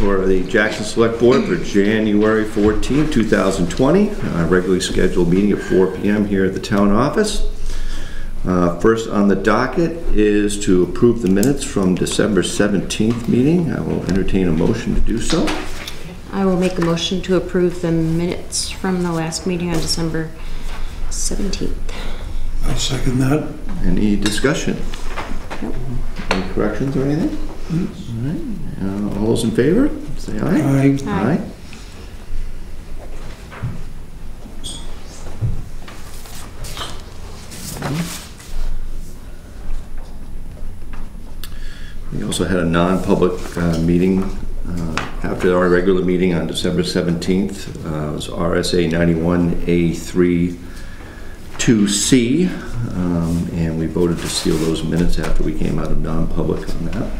for the Jackson Select Board for January 14, 2020. Regularly scheduled meeting at 4 p.m. here at the town office. First on the docket is to approve the minutes from December 17th meeting. I will entertain a motion to do so. I will make a motion to approve the minutes from the last meeting on December 17th. I'll second that. Any discussion? Nope. Any corrections or anything? All right. All those in favor, say aye. Aye. Aye. We also had a non-public meeting after our regular meeting on December 17th. It was RSA 91A3 2C, and we voted to seal those minutes after we came out of non-public on that.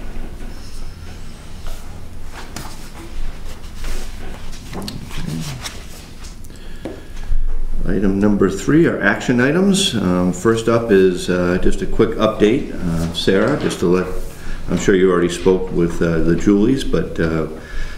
Item number 3 are action items. First up is just a quick update. Sarah, just to let, I'm sure you already spoke with the Julies, but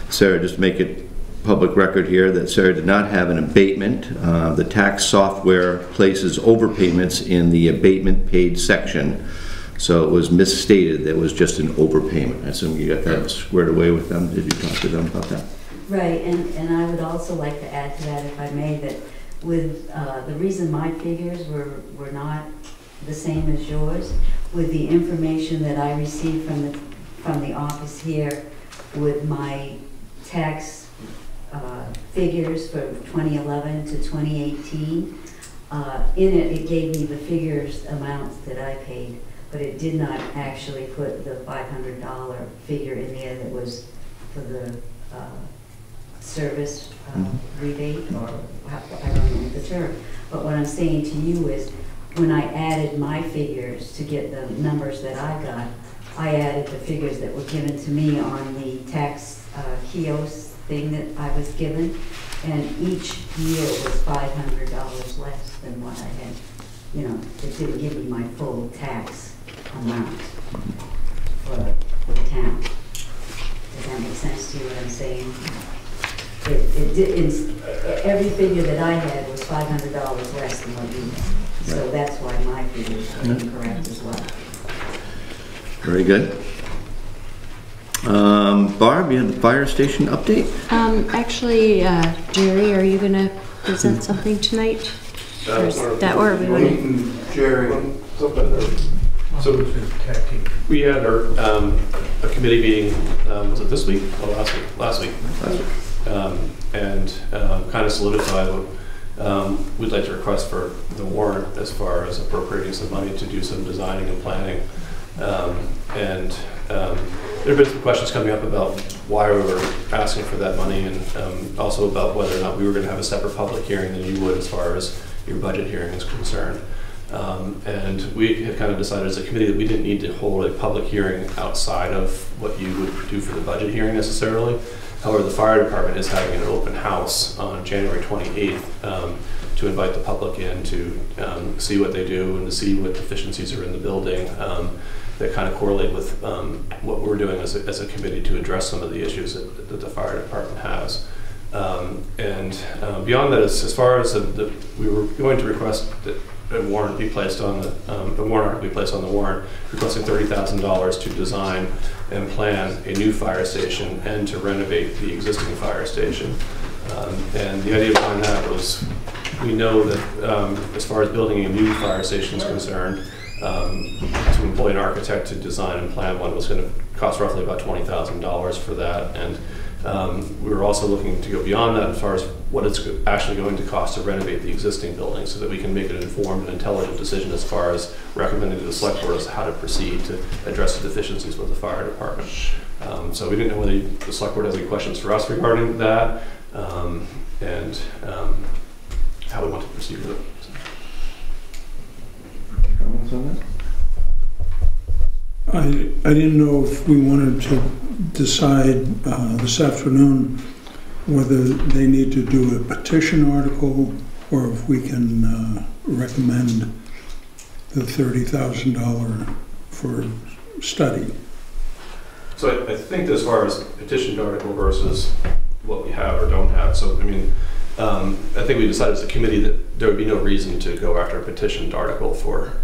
Sarah, just to make it public record here that Sarah did not have an abatement. The tax software places overpayments in the abatement paid section. So it was misstated. There was just an overpayment. I assume you got that squared away with them. Did you talk to them about that? Right, and I would also like to add to that, if I may, that with the reason my figures were not the same as yours, with the information that I received from the office here with my tax figures for 2011 to 2018, in it gave me the figures amounts that I paid, but it did not actually put the $500 figure in there that was for the service rebate, or I don't know the term. But what I'm saying to you is, when I added my figures to get the numbers that I got, I added the figures that were given to me on the tax kiosk thing that I was given, and each year was $500 less than what I had. You know, it didn't give me my full tax amount for the town. Does that make sense to you, what I'm saying? Every figure that I had was $500 less than what you had. So that's why my figures are incorrect as well. Very good. Barb, you had the fire station update? Actually, Jerry, are you going to present something tonight? Or we waiting? Jerry. So we had our a committee meeting. Was it this week? Oh, last week. And kind of solidified what we'd like to request for the warrant as far as appropriating some money to do some designing and planning. There have been some questions coming up about why we were asking for that money, and also about whether or not we were going to have a separate public hearing than you would as far as your budget hearing is concerned. And we had kind of decided as a committee that we didn't need to hold a public hearing outside of what you would do for the budget hearing necessarily. However, the fire department is having an open house on January 28th to invite the public in to see what they do and to see what deficiencies are in the building that kind of correlate with what we're doing as a committee to address some of the issues that the fire department has. Beyond that, as far as we were going to request that a warrant be placed on the warrant requesting $30,000 to design and plan a new fire station and to renovate the existing fire station. And the idea behind that was, we know that as far as building a new fire station is concerned, to employ an architect to design and plan one was going to cost roughly about $20,000 for that. And we were also looking to go beyond that as far as what it's actually going to cost to renovate the existing building, so that we can make an informed and intelligent decision as far as recommending to the select board as to how to proceed to address the deficiencies with the fire department. So we didn't know whether the select board has any questions for us regarding that, and how we want to proceed with it. Comments on that? I didn't know if we wanted to decide this afternoon whether they need to do a petition article or if we can recommend the $30,000 for study. So I think as far as petition article versus what we have or don't have, so I mean, I think we decided as a committee that there would be no reason to go after a petitioned article for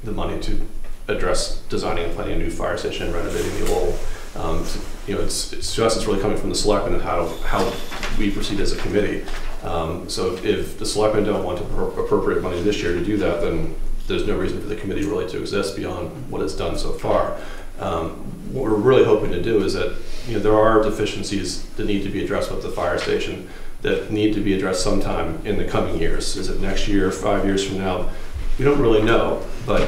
the money to address designing and planning a new fire station and renovating the old. You know, it's to us, it's really coming from the selectmen and how we proceed as a committee. So if the selectmen don't want to appropriate money this year to do that, then there's no reason for the committee really to exist beyond what it's done so far. What we're really hoping to do is that, you know, there are deficiencies that need to be addressed with the fire station that need to be addressed sometime in the coming years. Is it next year, 5 years from now? We don't really know, but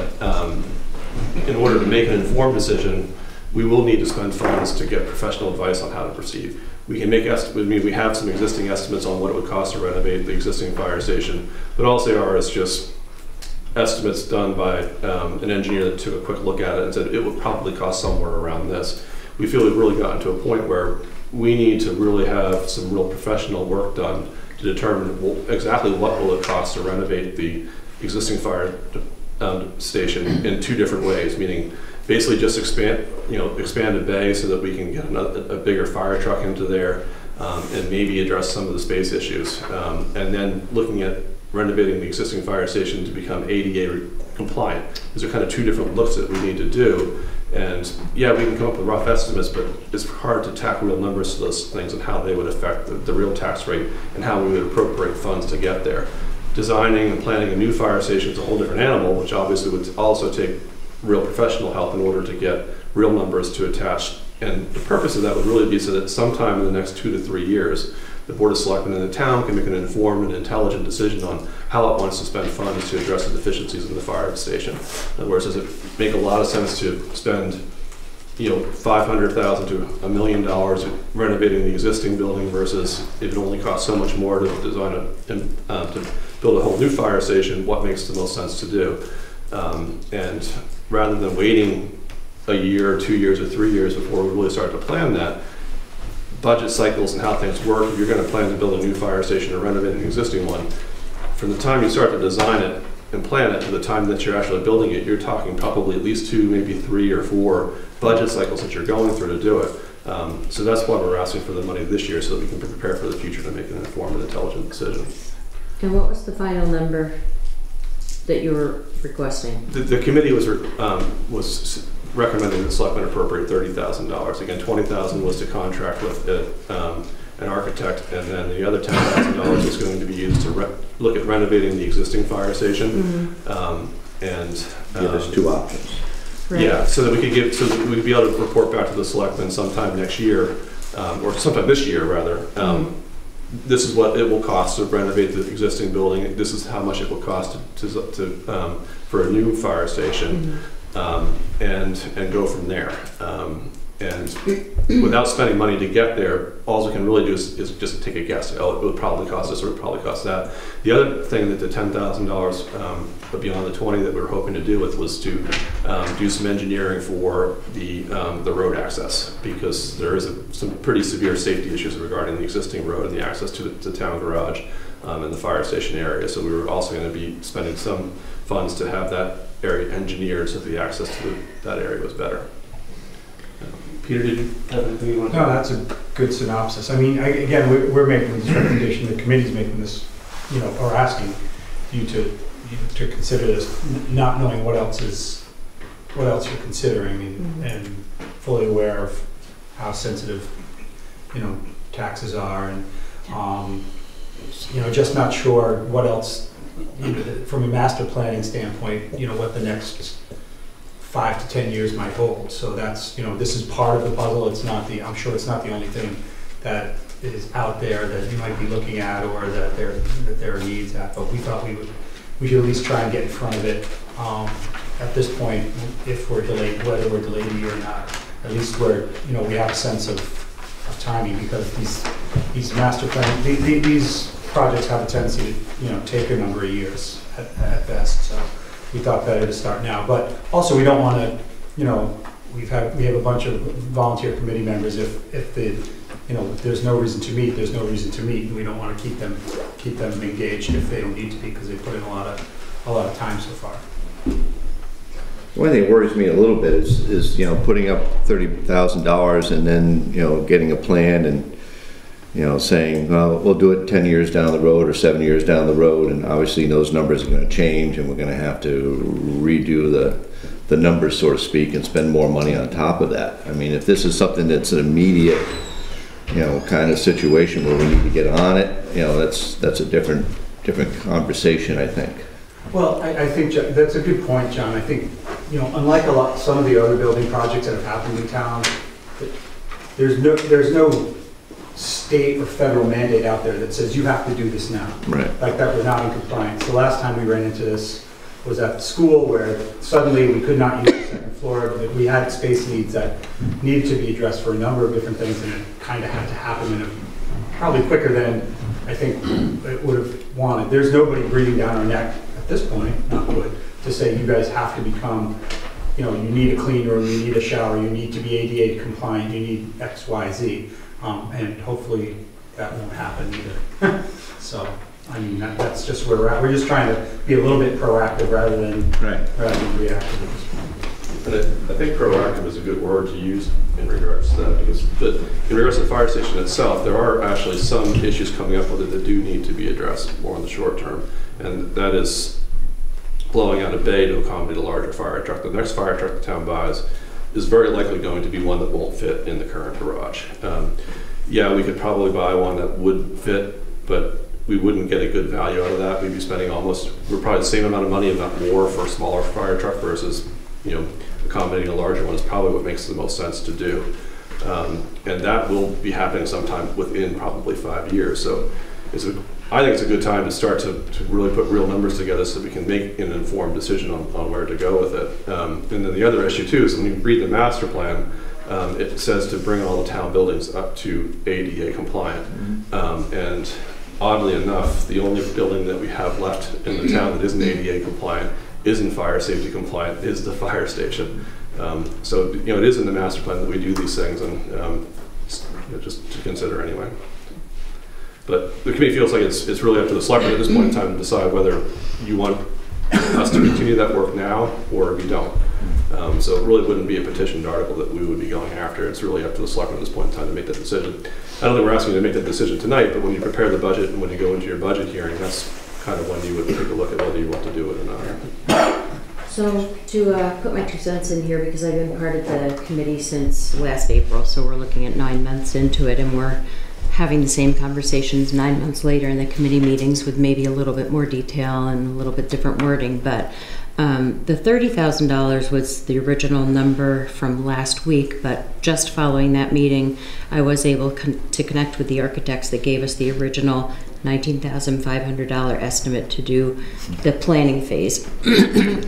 in order to make an informed decision, we will need to spend funds to get professional advice on how to proceed. We can make we have some existing estimates on what it would cost to renovate the existing fire station, but all they are is just estimates done by an engineer that took a quick look at it and said it would probably cost somewhere around this. We feel we've really gotten to a point where we need to really have some real professional work done to determine exactly what will it cost to renovate the existing fire station in two different ways, meaning basically just expand a bay so that we can get a bigger fire truck into there and maybe address some of the space issues. And then looking at renovating the existing fire station to become ADA compliant. These are kind of two different looks that we need to do. And yeah, we can come up with rough estimates, but it's hard to tack real numbers to those things and how they would affect the real tax rate and how we would appropriate funds to get there. Designing and planning a new fire station is a whole different animal, which obviously would also take real professional help in order to get real numbers to attach. And the purpose of that would really be so that sometime in the next 2 to 3 years, the Board of Selectmen in the town can make an informed and intelligent decision on how it wants to spend funds to address the deficiencies in the fire station. In other words, does it make a lot of sense to spend, you know, $500,000 to $1 million renovating the existing building versus if it only costs so much more to design to build a whole new fire station? What makes the most sense to do? And rather than waiting a year, 2 years, or 3 years before we really start to plan that, budget cycles and how things work, if you're going to plan to build a new fire station or renovate an existing one, from the time you start to design it and plan it to the time that you're actually building it, you're talking probably at least 2, maybe 3 or 4 budget cycles that you're going through to do it. So that's why we're asking for the money this year, so that we can prepare for the future to make an informed and intelligent decision. And what was the final number that you were requesting? The committee was recommending the selectmen appropriate $30,000. Again, $20,000 was to contract with an architect, and then the other $10,000 was going to be used to look at renovating the existing fire station. And give us 2 options. Right. Yeah, so that we could we'd be able to report back to the selectmen sometime next year, or sometime this year rather. This is what it will cost to renovate the existing building. This is how much it will cost for a new fire station, and go from there. And without spending money to get there, all we can really do is just take a guess. Oh, it would probably cost this, or it would probably cost that. The other thing that the $10,000, but beyond the 20 that we were hoping to do with, was to do some engineering for the road access, because there is some pretty severe safety issues regarding the existing road and the access to the town garage and the fire station area. So we were also going to be spending some funds to have that area engineered so that the access to that area was better. Peter, did you have anything you want to No, that's a good synopsis. I mean, again, we're making this recommendation, the committee's making this, you know, or asking you to consider this, not knowing what else you're considering, and fully aware of how sensitive, you know, taxes are, and you know, just not sure what else, you know, from a master planning standpoint, you know, what the next 5 to 10 years might hold. So that's, you know, this is part of the puzzle. It's not I'm sure it's not the only thing that is out there that you might be looking at, or that there are needs at, but we thought we should at least try and get in front of it at this point. If we're delayed, whether we're delayed a year or not, at least we have a sense of timing, because these master plans, these projects have a tendency to, you know, take a number of years at best. So we thought better to start now, but also we don't want to, you know, we have a bunch of volunteer committee members. If there's no reason to meet, there's no reason to meet, and we don't want to keep them engaged if they don't need to be, because they put in a lot of time so far. One thing that worries me a little bit is you know, putting up $30,000 and then, you know, getting a plan and, you know, saying, well, we'll do it 10 years down the road or 7 years down the road, and obviously those numbers are going to change, and we're going to have to redo the numbers, so to speak, and spend more money on top of that. I mean, if this is something that's an immediate, you know, kind of situation where we need to get on it, you know, that's a different conversation, I think. Well, I think that's a good point, John. I think, you know, unlike some of the other building projects that have happened in town, there's no state or federal mandate out there that says you have to do this now. Right. Like that we're not in compliance. The last time we ran into this was at the school where suddenly we could not use the second floor. We had space needs that needed to be addressed for a number of different things, and it kind of had to happen in probably quicker than I think it would have wanted. There's nobody breathing down our neck at this point, not good, to say you guys have to become, you know, you need a clean room, you need a shower, you need to be ADA compliant, you need X, Y, Z. And hopefully that won't happen either. So, I mean, that's just where we're at. We're just trying to be a little bit proactive rather than reactive at this point. And I think proactive is a good word to use in regards to that, because in regards to the fire station itself, there are actually some issues coming up with it that do need to be addressed more in the short term. And that is blowing out a bay to accommodate a larger fire truck. The next fire truck the town buys is very likely going to be one that won't fit in the current garage. Yeah, we could probably buy one that would fit, but we wouldn't get a good value out of that. We'd be spending we're probably the same amount of money, if not more, for a smaller fire truck versus, you know, accommodating a larger one is probably what makes the most sense to do. And that will be happening sometime within probably 5 years. So I think it's a good time to start to really put real numbers together so we can make an informed decision on where to go with it. And then the other issue too is when you read the master plan, it says to bring all the town buildings up to ADA compliant. And oddly enough, the only building that we have left in the town that isn't ADA compliant, isn't fire safety compliant, is the fire station. So, you know, it is in the master plan that we do these things, and you know, just to consider anyway. But the committee feels like it's really up to the selectmen at this point in time to decide whether you want us to continue that work now or if you don't. So it really wouldn't be a petitioned article that we would be going after. It's really up to the selectmen at this point in time to make that decision. I don't think we're asking you to make that decision tonight, but when you prepare the budget and when you go into your budget hearing, that's kind of when you would take a look at whether you want to do it or not. So to put my 2 cents in here, because I've been part of the committee since last April, so we're looking at 9 months into it, and we're having the same conversations 9 months later in the committee meetings with maybe a little bit more detail and a little bit different wording. But the $30,000 was the original number from last week, but just following that meeting, I was able to connect with the architects that gave us the original $19,500 estimate to do the planning phase.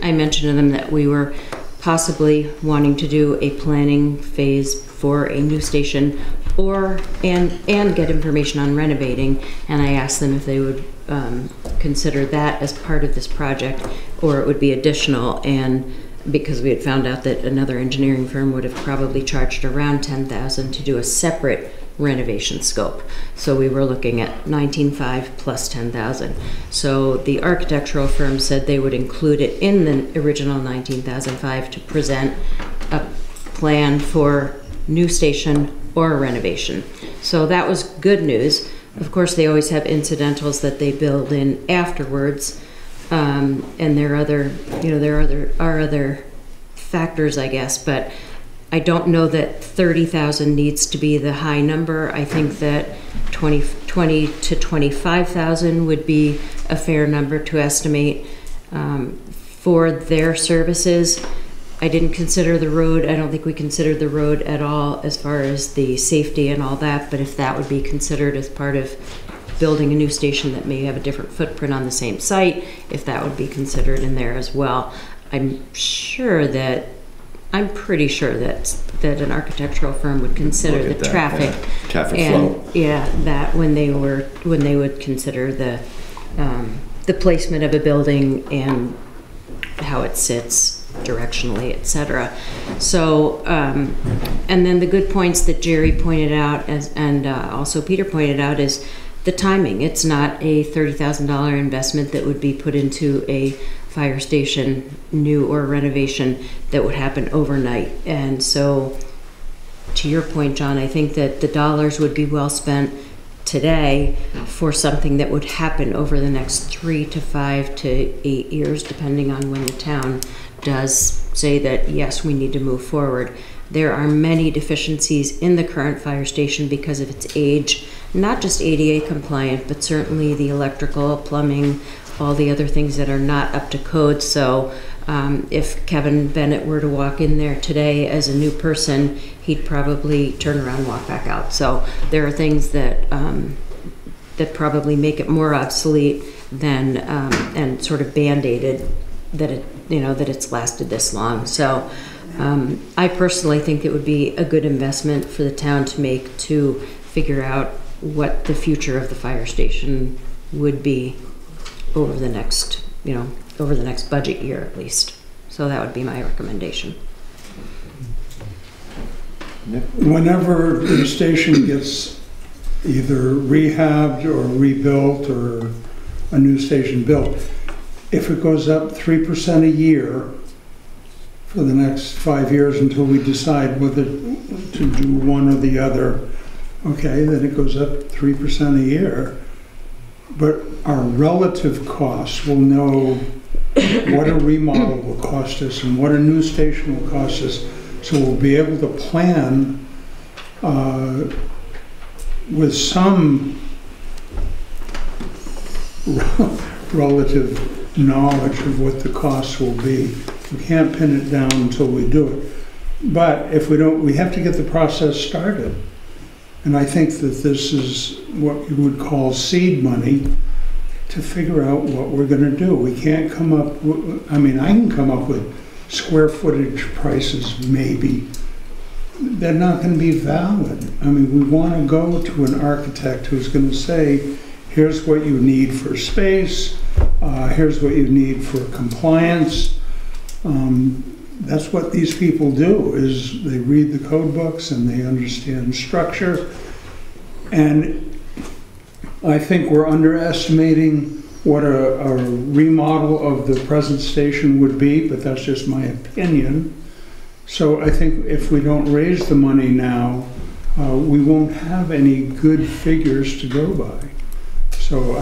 I mentioned to them that we were possibly wanting to do a planning phase for a new station and get information on renovating, and I asked them if they would consider that as part of this project or it would be additional, and because we had found out that another engineering firm would have probably charged around $10,000 to do a separate renovation scope. So we were looking at $19,500 plus $10,000. So the architectural firm said they would include it in the original $19,500 to present a plan for new station or a renovation. So that was good news. Of course, they always have incidentals that they build in afterwards, and there are other factors, I guess, but I don't know that 30,000 needs to be the high number. I think that 20 to 25,000 would be a fair number to estimate for their services. I didn't consider the road. I don't think we considered the road at all as far as the safety and all that, but if that would be considered as part of building a new station that may have a different footprint on the same site, if that would be considered in there as well. I'm pretty sure that an architectural firm would consider the traffic and flow. Yeah, that when they would consider the placement of a building and how it sits directionally, etc. So, and then the good points that Jerry pointed out, and also Peter pointed out, is the timing. It's not a $30,000 investment that would be put into a fire station, new or renovation, that would happen overnight. And so, to your point, John, I think that the dollars would be well spent today for something that would happen over the next 3 to 5 to 8 years, depending on when the town does say that, yes, we need to move forward. There are many deficiencies in the current fire station because of its age, not just ADA compliant, but certainly the electrical, plumbing, all the other things that are not up to code. So if Kevin Bennett were to walk in there today as a new person, he'd probably turn around and walk back out. So there are things that that probably make it more obsolete than and sort of band-aided that it, you know, that it's lasted this long. So I personally think it would be a good investment for the town to make, to figure out what the future of the fire station would be over the next, you know, over the next budget year at least. So that would be my recommendation. Whenever the station gets either rehabbed or rebuilt or a new station built, if it goes up 3% a year for the next 5 years until we decide whether to do one or the other, okay, then it goes up 3% a year. But our relative costs will know what a remodel will cost us and what a new station will cost us. So we'll be able to plan with some relative knowledge of what the costs will be. We can't pin it down until we do it. But if we don't, we have to get the process started. And I think that this is what you would call seed money to figure out what we're going to do. We can't come up with, I mean, I can come up with square footage prices maybe. They're not going to be valid. I mean, we want to go to an architect who's going to say, here's what you need for space, here's what you need for compliance. That's what these people do, is they read the code books and they understand structure. And I think we're underestimating what a remodel of the present station would be, but that's just my opinion. So I think if we don't raise the money now, we won't have any good figures to go by. So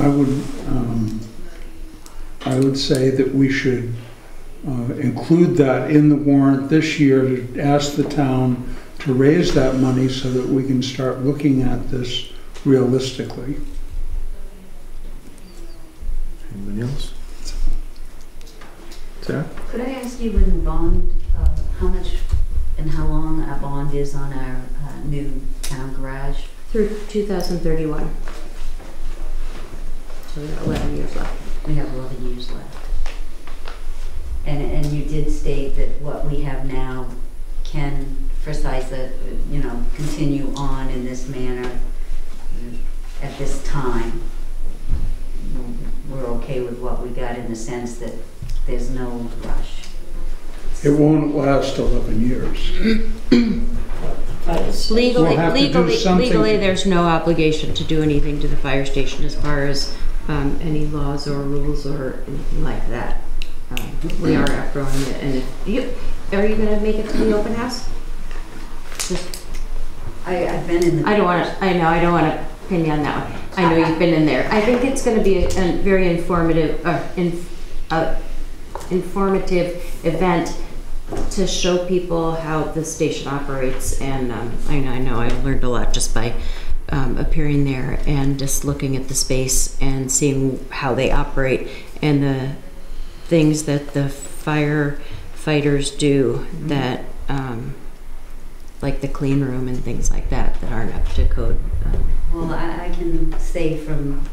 I would say that we should include that in the warrant this year to ask the town to raise that money so that we can start looking at this realistically. Anybody else? Sarah? Could I ask you, when the bond, how much and how long a bond is on our new town garage? Through 2031. So we have 11 years left. We have 11 years left. And you did state that what we have now can, for CISA, you know, continue on in this manner at this time. We're okay with what we got in the sense that there's no rush. It won't last 11 years. Legally, there's no obligation to do anything to the fire station as far as any laws or rules or anything like that. We are outgrowing it, and if you are you going to make it to the open house? I've been in the. I don't want to pin you on that one. I know you've been in there. I think it's going to be a very informative event to show people how the station operates, and I know I learned a lot just by appearing there and just looking at the space and seeing how they operate and the things that the firefighters do that like the clean room and things like that aren't up to code. Well, I can say from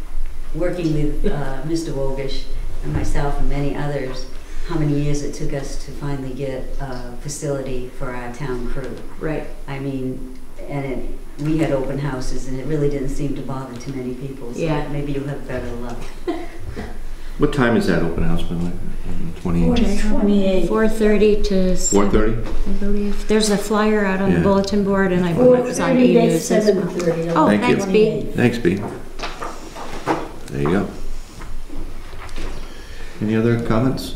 working with Mr. Wogish and myself and many others, how many years it took us to finally get a facility for our town crew. Right. I mean, and we had open houses and it really didn't seem to bother too many people, so yeah. Maybe you'll have better luck. What time is that open house been like? 4:30 to 4:30? I believe. There's a flyer out on the bulletin board, and I believe it was on E-News as well. Oh, thanks, B. Thanks, B. There you go. Any other comments,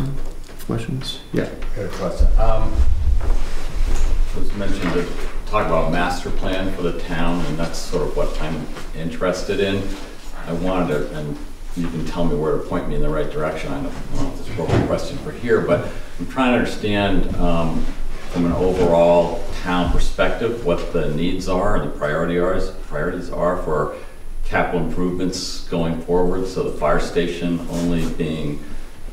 questions? Yeah. Got a question. It was mentioned to talk about master plan for the town, and that's sort of what I'm interested in. I wanted to, and you can tell me where to point me in the right direction. I don't know if this is a appropriate question for here, but I'm trying to understand from an overall town perspective what the needs are and the priorities are for capital improvements going forward. So the fire station only being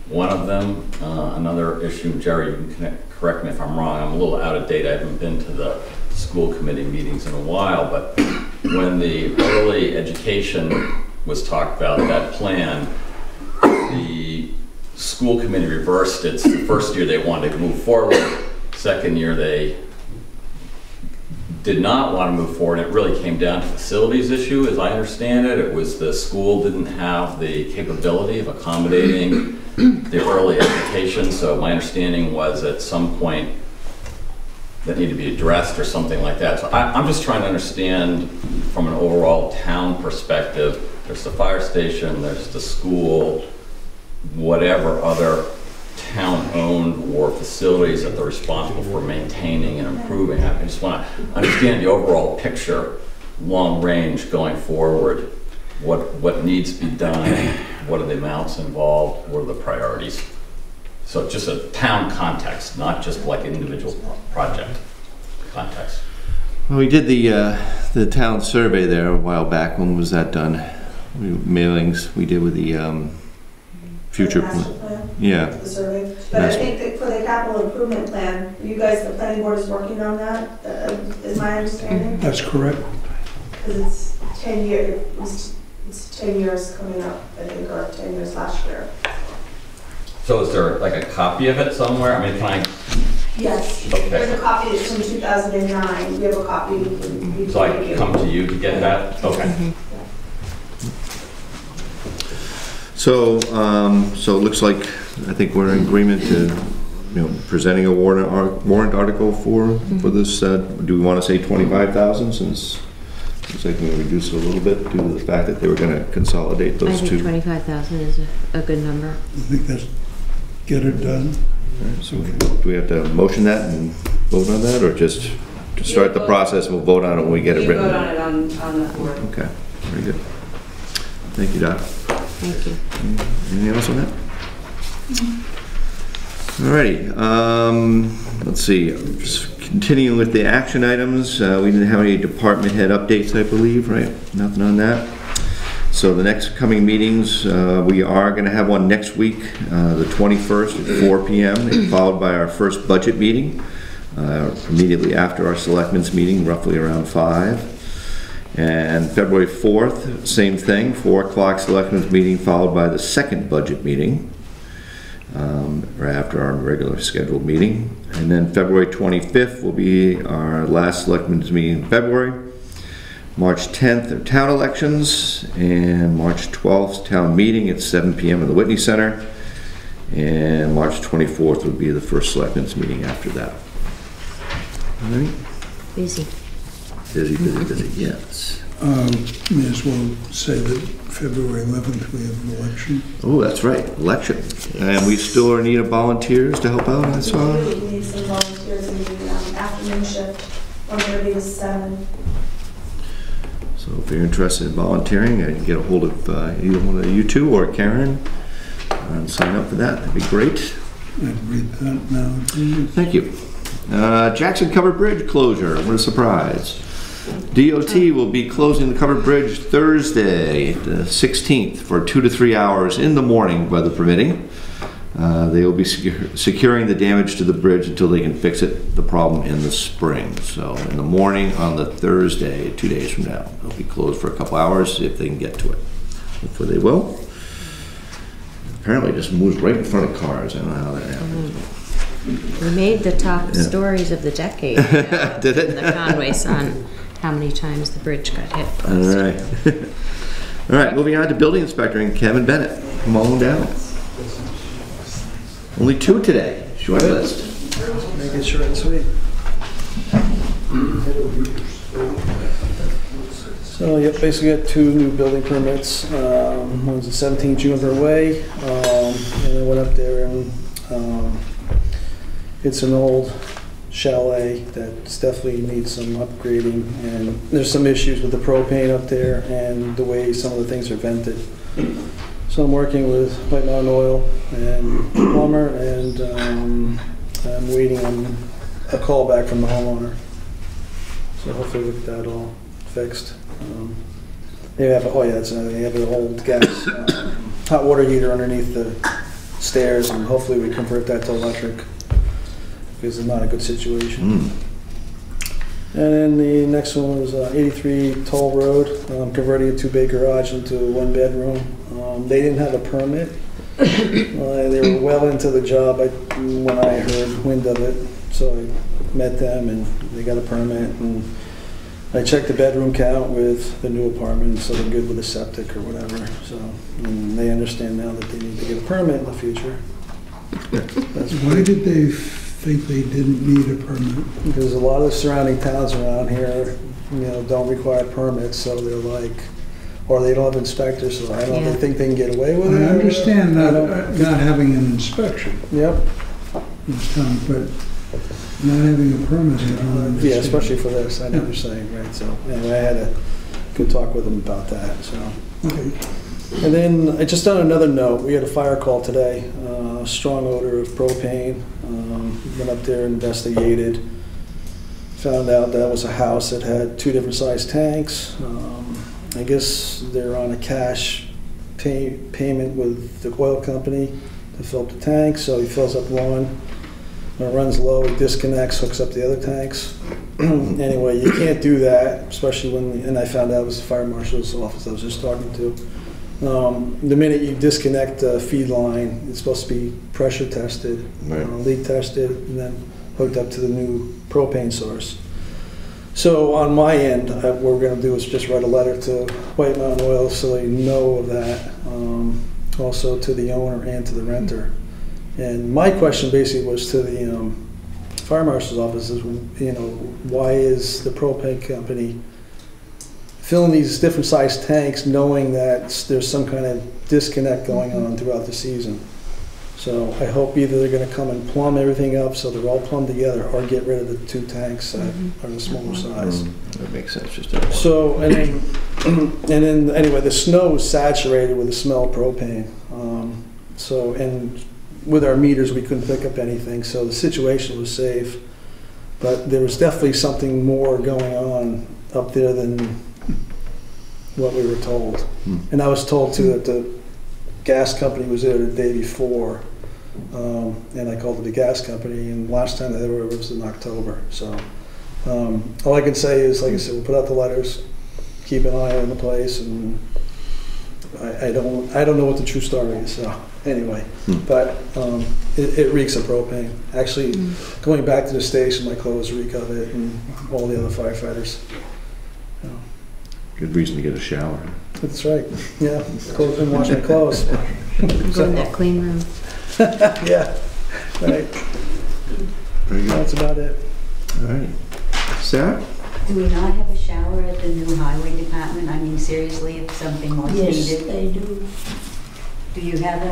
one of them. Another issue, Jerry, you can correct me if I'm wrong, I'm a little out of date. I haven't been to the school committee meetings in a while, but when the early education was talked about, that plan, the school committee reversed it. The first year they wanted to move forward, second year they did not want to move forward. It really came down to facilities issue, as I understand it. It was the school didn't have the capability of accommodating the early education, so my understanding was at some point that needed to be addressed or something like that. So I'm just trying to understand from an overall town perspective, there's the fire station, there's the school, whatever other town-owned or facilities that they're responsible for maintaining and improving. I just want to understand the overall picture, long range going forward, what needs to be done, what are the amounts involved, what are the priorities. So just a town context, not just like an individual project context. Well, we did the town survey there a while back. When was that done? Mailings we did with the future master plan. Yeah. The survey. But I think that for the capital improvement plan, you guys, the planning board is working on that, is my understanding? That's correct. Because it's 10 years, it's 10 years coming up, I think, or 10 years last year. So is there like a copy of it somewhere? I mean, can I? Yes. Okay. There's a copy that's from 2009. We have a copy. We can So I can come to you to get that? Okay. So, so it looks like, I think we're in agreement to, presenting a warrant article for this. Do we want to say 25,000 since looks like we reduced it a little bit due to the fact that they were going to consolidate those two? I think 25,000 is a good number. I think that's, get it done. Right, so do we have to motion that and vote on that, or just to start the process, we'll vote on it when we get it written? vote on it on the board. Okay, very good. Thank you, Doc. Thank you. Anything else on that? Alrighty, let's see, just continuing with the action items, we didn't have any department head updates, I believe, right? Nothing on that. So the next coming meetings, we are going to have one next week, the 21st at 4 p.m., followed by our first budget meeting, immediately after our selectmen's meeting, roughly around 5. And February 4th, same thing, 4 o'clock selectmen's meeting, followed by the second budget meeting, right after our regular scheduled meeting. And then February 25th will be our last selectmen's meeting in February. March 10th are town elections, and March 12th town meeting at 7 p.m. in the Whitney Center. And March 24th would be the first selectmen's meeting after that. All right. Busy. Busy, yes. May as well say that February 11th we have an election. Oh, that's right, election. And we still are in need of volunteers to help out, I saw. We need some volunteers in the afternoon shift, 1:30 to 7. So if you're interested in volunteering, I can get a hold of either one of you two or Karen and sign up for that. That'd be great. I'd read that now. Thank you. Jackson Covered Bridge closure. What a surprise. DOT will be closing the covered bridge Thursday, the 16th, for 2 to 3 hours in the morning, weather permitting. They will be securing the damage to the bridge until they can fix the problem in the spring. So in the morning on the Thursday, 2 days from now, it'll be closed for a couple hours if they can get to it. Hopefully they will. Apparently it just moves right in front of cars. I don't know how that happens. We made the top stories of the decade. Did it? In the Conway Sun, how many times the bridge got hit. All right. All right, moving on to building inspector and Kevin Bennett. Come on down. Only 2 today. Short list. Making sure it's sweet. So, yep, basically got 2 new building permits. One's a 17 Juniper Way, and I went up there and it's an old chalet that definitely needs some upgrading, and there's some issues with the propane up there and the way some of the things are vented. So I'm working with White Mountain Oil and plumber, and I'm waiting on a call back from the homeowner. So hopefully we get that all fixed. They have, they have an old gas hot water heater underneath the stairs, and hopefully we convert that to electric, because it's not a good situation. And then the next one was 83 Toll Road, converting a 2-bay garage into a 1-bedroom. They didn't have a permit. They were well into the job when I heard wind of it, so I met them and they got a permit. And I checked the bedroom count with the new apartment, so they're good with the septic or whatever. So and they understand now that they need to get a permit in the future. Why did they think they didn't need a permit? Because a lot of the surrounding towns around here, don't require permits, so they're like, or they don't have inspectors, so I don't know, they think they can get away with it. I understand not having an inspection. Yep. This town, but not having a permit, I don't understand. Yeah, especially for this, I know what you're saying, right? So anyway, I had a good talk with them about that, so. Okay. And then, just on another note, we had a fire call today, strong odor of propane. Went up there, investigated, found out that was a house that had 2 different sized tanks. I guess they're on a cash payment with the oil company to fill up the tank, so he fills up one. When it runs low, he disconnects, hooks up the other tanks. Anyway, you can't do that, especially and I found out it was the fire marshal's office I was just talking to. The minute you disconnect the feed line, it's supposed to be pressure tested, leak tested, and then hooked up to the new propane source. So on my end, what we're going to do is just write a letter to White Mountain Oil so they know of that, also to the owner and to the renter. And my question basically was to the fire marshal's office is, why is the propane company filling these different sized tanks knowing that there's some kind of disconnect going on throughout the season? So I hope either they're going to come and plumb everything up so they're all plumbed together, or get rid of the 2 tanks that are the smaller size. That makes sense, just that one. So, and then anyway, the snow was saturated with the smell of propane. And with our meters, we couldn't pick up anything, so the situation was safe. But there was definitely something more going on up there than what we were told. And I was told too that the gas company was there the day before, and I called the gas company, and last time they were was in October. So all I can say is, like I said, we'll put out the letters, keep an eye on the place, and I don't know what the true story is. So anyway, but it reeks of propane. Actually, going back to the station, my clothes reek of it, and all the other firefighters. Good reason to get a shower. That's right. Yeah, clothes and wash my clothes. Go in that clean room. Yeah, right. Very good. That's about it. All right. Sarah? Do we not have a shower at the new highway department? I mean, seriously, if something was needed? Yes, they do. Do you have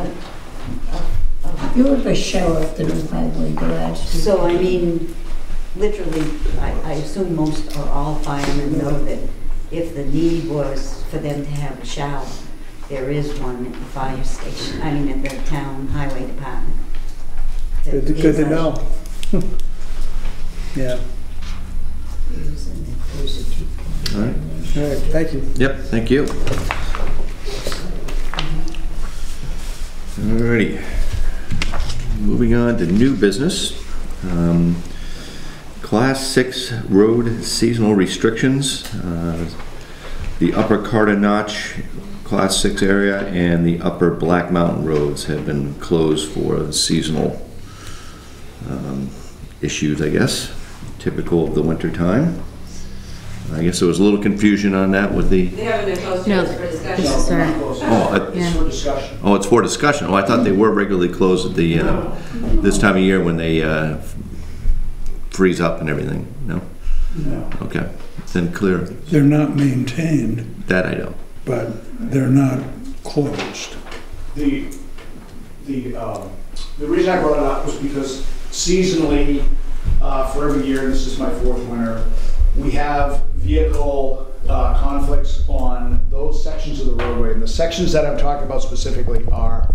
You have a shower at the new highway garage. So, I mean, literally, I assume most or all firemen know that if the need was for them to have a shower, there is one at the fire station, at the town highway department. Good to know. Yeah. All right. All right, thank you. Yep, thank you. All righty. Moving on to new business. Class 6 road seasonal restrictions. The upper Carter Notch Class 6 area and the upper Black Mountain roads have been closed for seasonal issues, I guess, typical of the winter time. I guess there was a little confusion on that with the... They haven't been closed No, for discussion. this is our, It's for discussion. Oh, it's for discussion. Oh, I thought they were regularly closed at the this time of year when they freeze up and everything. No? No. Okay. Then clear. They're not maintained, That I know. but they're not closed. The the reason I brought it up was because seasonally, for every year, and this is my 4th winter, we have vehicle conflicts on those sections of the roadway. And the sections that I'm talking about specifically are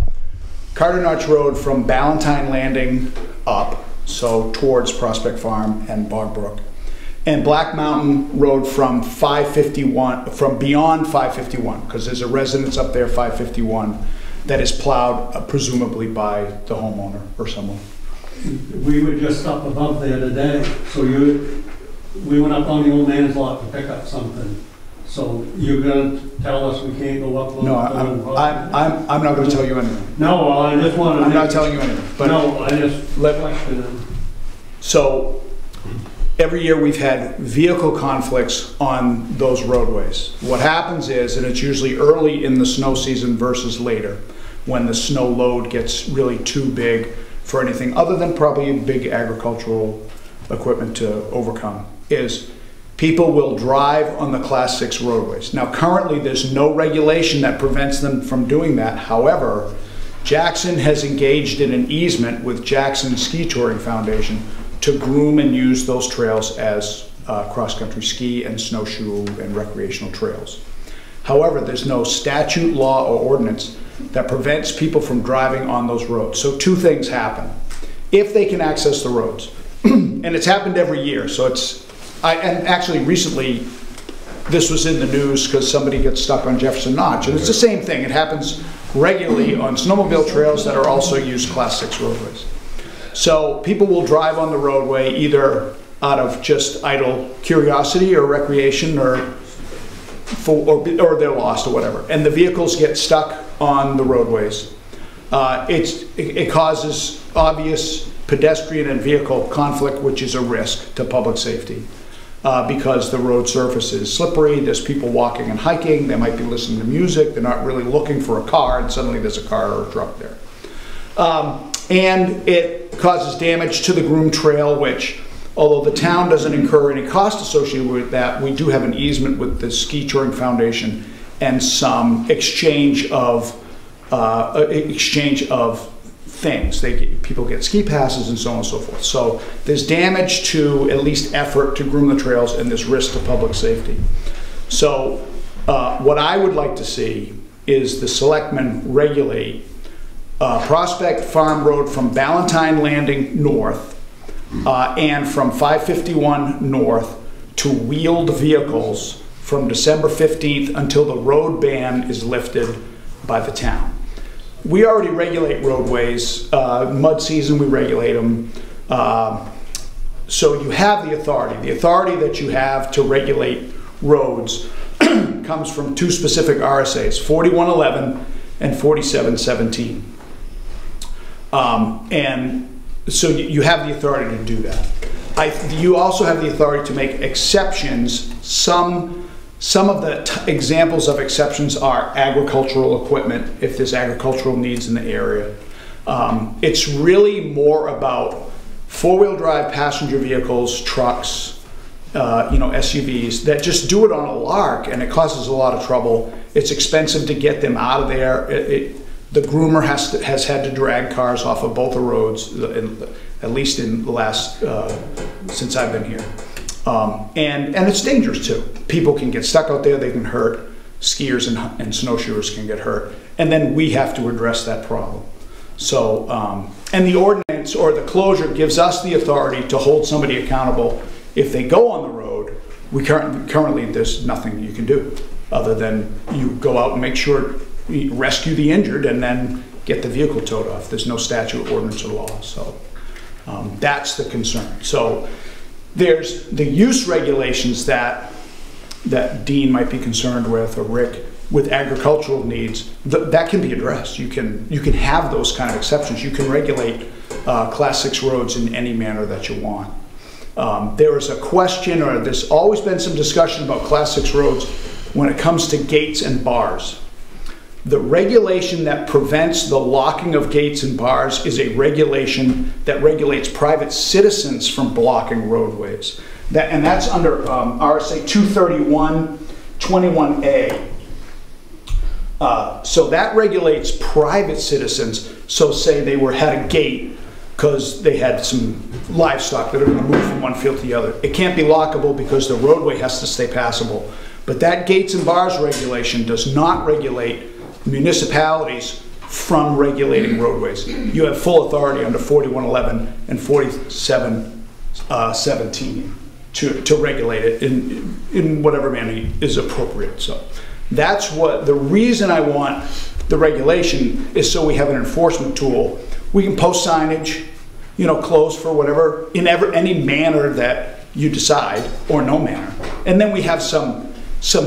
Carter Notch Road from Ballantine Landing up, so towards Prospect Farm and Bog Brook, and Black Mountain Road from 551, from beyond 551, because there's a residence up there, 551, that is plowed presumably by the homeowner or someone. We were just up above there today, so we went up on the old man's lot to pick up something. So you're gonna tell us we can't go up? No, I'm not gonna tell you anything. No, well, I just wanted to... I'm not telling you anything. But no, I just questioned him. So every year we've had vehicle conflicts on those roadways. What happens is, and it's usually early in the snow season versus later, when the snow load gets really too big for anything other than probably big agricultural equipment to overcome, is people will drive on the Class 6 roadways. Now currently there's no regulation that prevents them from doing that. However, Jackson has engaged in an easement with Jackson Ski Touring Foundation to groom and use those trails as cross-country ski and snowshoe and recreational trails. However, there's no statute, law, or ordinance that prevents people from driving on those roads. So 2 things happen if they can access the roads. And it's happened every year, so and actually recently this was in the news because somebody gets stuck on Jefferson Notch, and it's the same thing. It happens regularly on snowmobile trails that are also used Class 6 roadways. So people will drive on the roadway either out of just idle curiosity or recreation, or they're lost or whatever, and the vehicles get stuck on the roadways. It causes obvious pedestrian and vehicle conflict, which is a risk to public safety because the road surface is slippery. There's people walking and hiking. They might be listening to music. They're not really looking for a car, and suddenly there's a car or a truck there. And it causes damage to the groomed trail, which, although the town doesn't incur any cost associated with that, we do have an easement with the Ski Touring Foundation and some exchange of things. People get ski passes and so on and so forth. So there's damage to at least effort to groom the trails, and there's risk to public safety. So what I would like to see is the selectmen regulate Prospect Farm Road from Ballantine Landing north and from 551 north to wheeled vehicles from December 15th until the road ban is lifted by the town. We already regulate roadways. Mud season, we regulate them. So you have the authority. The authority that you have to regulate roads comes from 2 specific RSAs, 4111 and 4717. And so you have the authority to do that. You also have the authority to make exceptions. Some of the examples of exceptions are agricultural equipment, if there's agricultural needs in the area. It's really more about 4-wheel drive passenger vehicles, trucks, SUVs that just do it on a lark, and it causes a lot of trouble. It's expensive to get them out of there. The groomer has had to drag cars off of both the roads, at least in the last, since I've been here. And it's dangerous too. People can get stuck out there, they can hurt. Skiers and snowshoers can get hurt. And then we have to address that problem. So, and the ordinance or the closure gives us the authority to hold somebody accountable. If they go on the road, currently there's nothing you can do other than you go out and make sure you rescue the injured and then get the vehicle towed off. There's no statute, ordinance, or law. So that's the concern. So there's the use regulations that Dean might be concerned with, or Rick, with agricultural needs. That can be addressed. You can have those kind of exceptions. You can regulate Class 6 roads in any manner that you want. There is a question, or there's always been some discussion about Class 6 roads when it comes to gates and bars. The regulation that prevents the locking of gates and bars is a regulation that regulates private citizens from blocking roadways. And that's under RSA 231-21A. So that regulates private citizens. So say they had a gate because they had some livestock that are going to move from one field to the other. It can't be lockable because the roadway has to stay passable. But that gates and bars regulation does not regulate municipalities from regulating roadways. You have full authority under 4111 and 4717 to regulate it in whatever manner is appropriate. So that's what the reason I want the regulation is, so we have an enforcement tool. We can post signage, you know, closed for whatever, in any manner that you decide, or no manner. And then we have some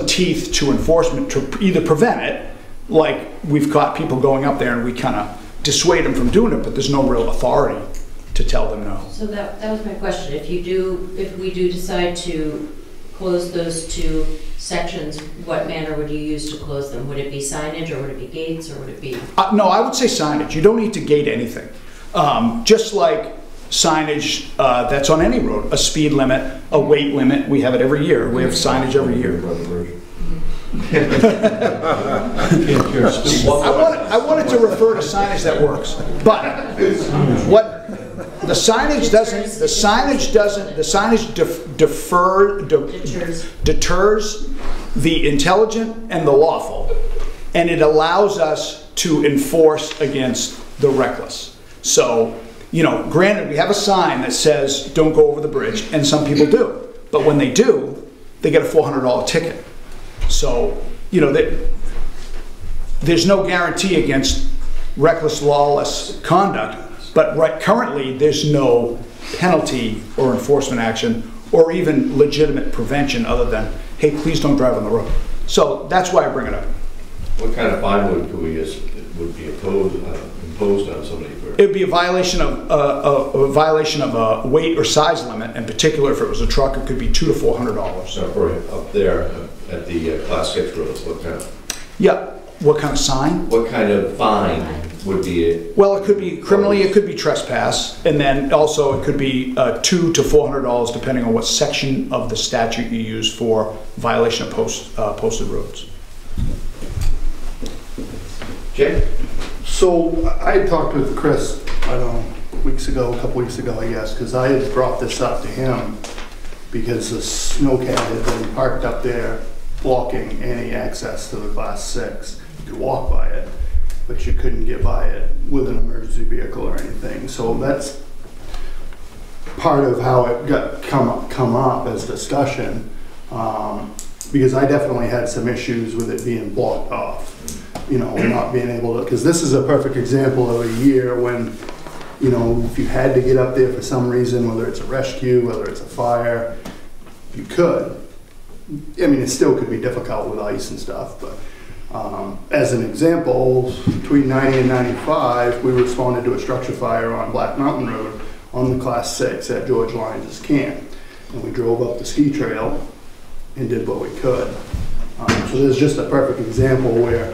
teeth to enforcement to either prevent it, like we've caught people going up there and we kind of dissuade them from doing it, but there's no real authority to tell them no. So that was my question. If we do decide to close those two sections, what manner would you use to close them? Would it be signage, or would it be gates, or would it be? No, I would say signage. You don't need to gate anything. Just like signage that's on any road, a speed limit, a weight limit. We have it every year. We have signage every year. I wanted to refer to signage that works, but what the signage doesn't. The signage deters the intelligent and the lawful, and it allows us to enforce against the reckless. So, you know, granted, we have a sign that says "Don't go over the bridge," and some people do, but when they do, they get a $400 ticket. So, you know, there's no guarantee against reckless, lawless conduct, but currently there's no penalty or enforcement action or even legitimate prevention other than, hey, please don't drive on the road. So that's why I bring it up. What kind of fine would be imposed on somebody for? It would be a violation of a weight or size limit. In particular, if it was a truck, it could be $200 to $400. So for up there at the Class 6 road, what kind of? Yeah. What kind of sign? What kind of fine would be it? Well, it could be criminally, it could be trespass, and then also it could be $200 to $400 depending on what section of the statute you use for violation of posted roads. Jay? So I had talked with Chris, I don't know, a couple weeks ago, I guess, because I had brought this up to him because the snowcat had been parked up there blocking any access to the Class 6. You could walk by it, but you couldn't get by it with an emergency vehicle or anything. So that's part of how it got come up as discussion, because I definitely had some issues with it being blocked off. You know, not being able to, because this is a perfect example of a year when, you know, if you had to get up there for some reason, whether it's a rescue, whether it's a fire, you could. I mean, it still could be difficult with ice and stuff, but as an example, between 90 and 95, we responded to a structure fire on Black Mountain Road on the Class 6 at George Lyons' camp. And we drove up the ski trail and did what we could. So there's just a perfect example where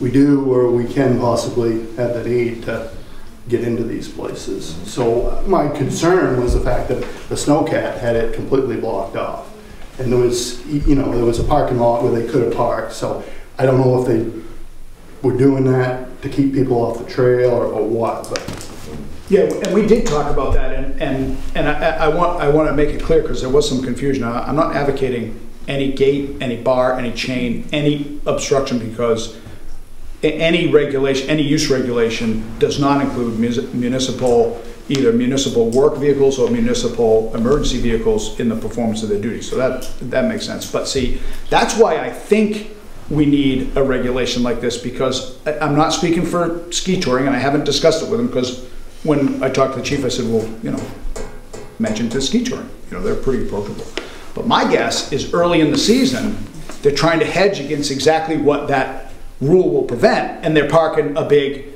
we do or we can possibly have the need to get into these places. So my concern was the fact that the snowcat had it completely blocked off. And there was, you know, there was a parking lot where they could have parked. So I don't know if they were doing that to keep people off the trail or what, but. Yeah, and we did talk about that, and I want to make it clear because there was some confusion. I'm not advocating any gate, any bar, any chain, any obstruction, because any regulation, any use regulation does not include either municipal work vehicles or municipal emergency vehicles in the performance of their duties. So that makes sense. But see, that's why I think we need a regulation like this, because I'm not speaking for ski touring, and I haven't discussed it with them, because when I talked to the chief, I said, well, you know, mention to ski touring. You know, they're pretty approachable. But my guess is early in the season, they're trying to hedge against exactly what that rule will prevent, and they're parking a big